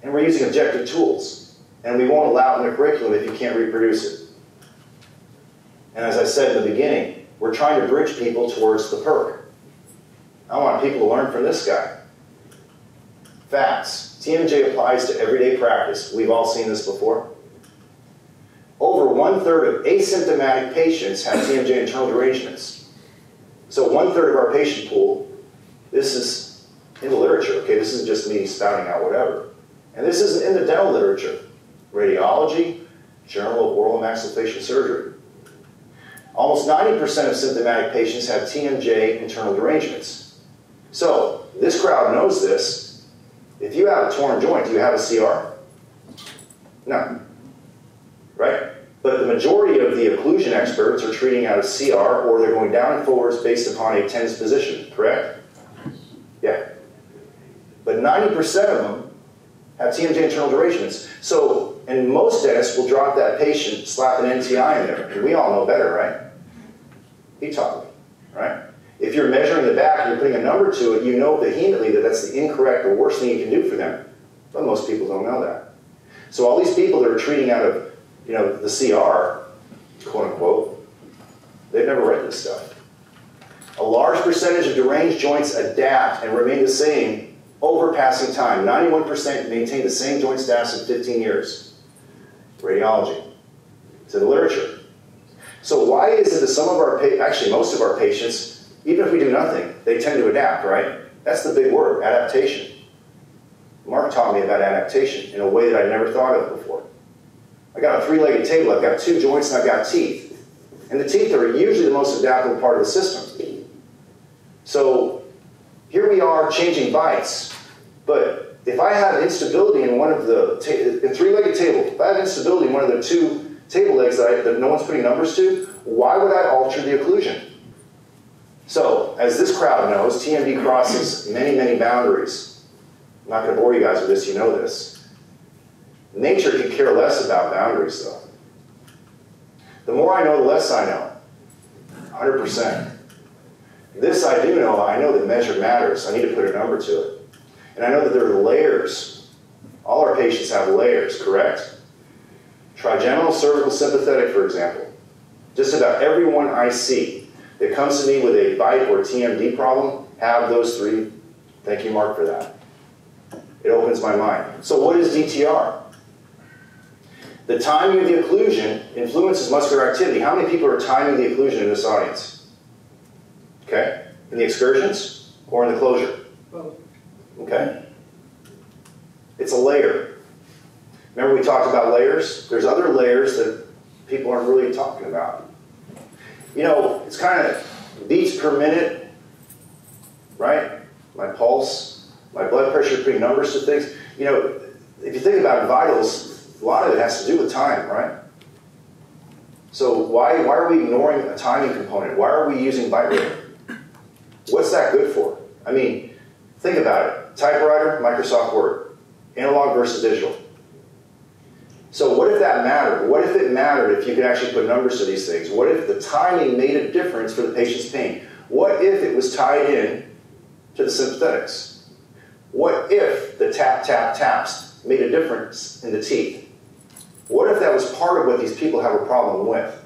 And we're using objective tools. And we won't allow it in the curriculum if you can't reproduce it. And as I said in the beginning, we're trying to bridge people towards the PERC. I want people to learn from this guy. Facts. TMJ applies to everyday practice. We've all seen this before. Over 1/3 of asymptomatic patients have TMJ internal derangements. So 1/3 of our patient pool, this is in the literature, okay? This isn't just me spouting out whatever. And this isn't in the dental literature. Radiology, Journal of Oral and Maxillofacial Surgery. Almost 90% of symptomatic patients have TMJ internal derangements. So this crowd knows this. If you have a torn joint, do you have a CR? No. Right? But the majority of the occlusion experts are treating out of CR, or they're going down and forwards based upon a TENS position, correct? Yeah. But 90% of them have TMJ internal derangements. So, and most dentists will drop that patient, slap an NTI in there. And we all know better, right? He taught me, right? If you're measuring the back and you're putting a number to it, you know vehemently that that's the incorrect or worst thing you can do for them. But most people don't know that. So all these people that are treating out of, you know, the CR, quote unquote, they've never read this stuff. A large percentage of deranged joints adapt and remain the same over passing time. 91% maintain the same joint status in 15 years. Radiology. It's in the literature. So why is it that some of our, actually most of our patients, even if we do nothing, they tend to adapt, right? That's the big word, adaptation. Mark taught me about adaptation in a way that I never thought of before. I got a three-legged table, I've got two joints, and I've got teeth. And the teeth are usually the most adaptable part of the system. So here we are changing bites, but if I have instability in one of the, three-legged table, if I have instability in one of the two table legs that no one's putting numbers to, why would I alter the occlusion? So, as this crowd knows, TMD crosses many, many boundaries. I'm not going to bore you guys with this, you know this. Nature can care less about boundaries, though. The more I know, the less I know. 100%. This I do know. I know that measure matters. I need to put a number to it. And I know that there are layers. All our patients have layers, correct? Trigeminal, cervical, sympathetic, for example. Just about everyone I see that comes to me with a bite or TMD problem have those three. Thank you, Mark, for that. It opens my mind. So what is DTR? The timing of the occlusion influences muscular activity. How many people are timing the occlusion in this audience? Okay? In the excursions or in the closure? Both. Okay? It's a layer. Remember we talked about layers? There's other layers that people aren't really talking about. You know, it's kind of beats per minute, right? My pulse, my blood pressure, putting numbers to things. You know, if you think about vitals, a lot of it has to do with time, right? So why are we ignoring a timing component? Why are we using bite rate? What's that good for? I mean, think about it. Typewriter, Microsoft Word. Analog versus digital. So what if that mattered? What if it mattered if you could actually put numbers to these things? What if the timing made a difference for the patient's pain? What if it was tied in to the sympathetics? What if the tap, tap, taps made a difference in the teeth? What if that was part of what these people have a problem with?